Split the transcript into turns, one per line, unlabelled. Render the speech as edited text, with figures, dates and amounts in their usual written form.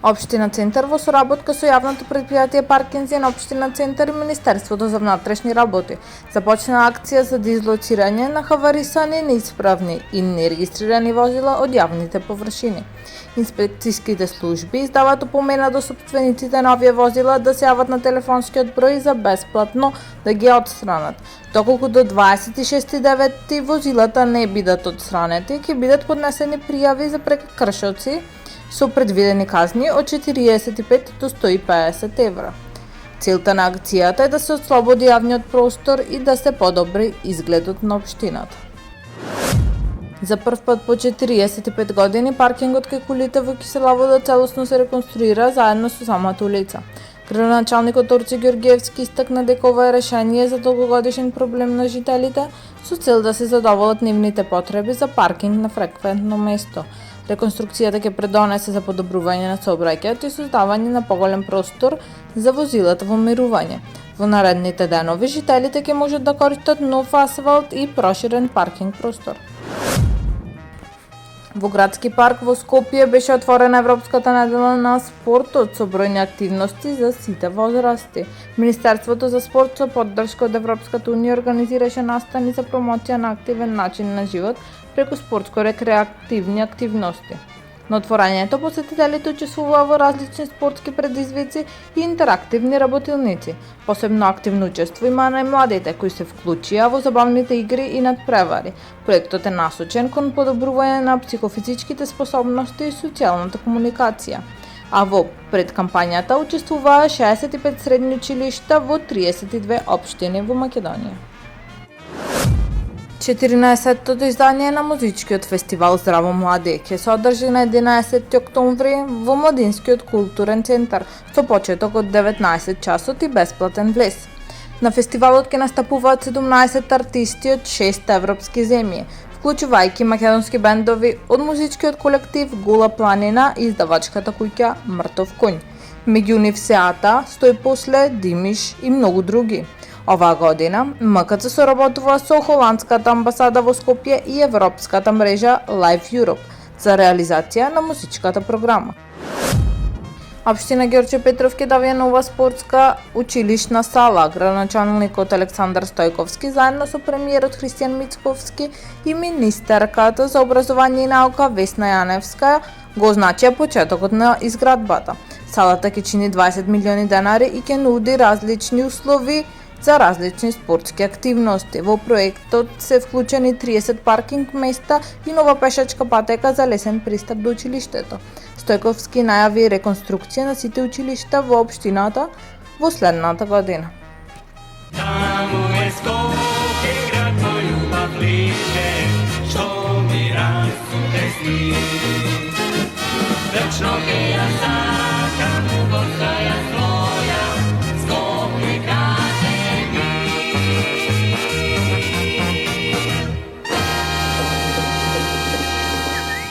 Општина Центар во соработка со јавното предпријатие Паркинзен, Општина Центар и Министерството за внатрешни работи започна акција за дислоцирање на хаварисани, неисправни и нерегистрирани возила од јавните површини. Инспекцијските служби издаваат опомена до сопствениците на овие возила да се јават на телефонскиот број за бесплатно да ги отстранат. Доколку до 26.9 возилата не бидат отстранети, ќе бидат поднесени пријави за прекршоци со предвидени казни од 45 до 150 евра. Целта на акцијата е да се ослободи јавниот простор и да се подобри изгледот на општината. За прв пат по 45 години паркингот кај кулите во Киселоводо целосно се реконструира заедно со самата улица. Градоначалникот Орче Ѓорѓиевски истакна дека ова е решение за долгогодишен проблем на жителите со цел да се задоволат нивните потреби за паркинг на фреквентно место. Реконструкцијата ќе предонесе за подобрување на сообраќајот и создавање на поголем простор за возилата во мирување. Во наредните денови жителите ќе можат да користат нов асфалт и проширен паркинг простор. Во градски парк во Скопје беше отворена Европската недела на спортот со бројни активности за сите возрасти. Министерството за спорт со поддршка од Европската унија организираше настани за промоција на активен начин на живот преку спортско-рекреативни активности. На отворањето посетителите учествуваа во различни спортски предизвици и интерактивни работилници. Посебно активно учество има најмладите кои се вклучија во забавните игри и надпревари. Проектот е насочен кон подобрување на психофизичките способности и социјалната комуникација. А во предкампањата учествуваа 65 средни училишта во 32 општини во Македонија. 14-тото издание на музичкиот фестивал Здраво млади ќе се одржи на 11 октомври во Младинскиот културен центар со почеток од 19 часот и бесплатен влез. На фестивалот ќе настапуваат 17 артисти од 6 европски земји, вклучувајќи македонски бендови од музичкиот колектив Гула планина и издавачката куќа Мртов коњ. Меѓу нив се Ата, Стој после, Димиш и многу други. Оваа година МКЦ соработува со холандската амбасада во Скопје и европската мрежа Live Europe за реализација на музичката програма. Општина Ѓорче Петров ќе даде нова спортска училишна сала. Градоначалникот Александар Стојковски заедно со премиерот Христијан Мицковски и министерката за образование и наука Весна Јаневска го означија почетокот на изградбата. Салата ќе чини 20 милиони денари и ќе нуди различни услови за различни спортски активности. Во проектот се вклучени 30 паркинг места и нова пешачка патека за лесен пристап до училиштето. Стојковски најави реконструкција на сите училишта во општината во следната година.
Таму е Скопје, град мој љубав лише, што ми расте сни. Вечно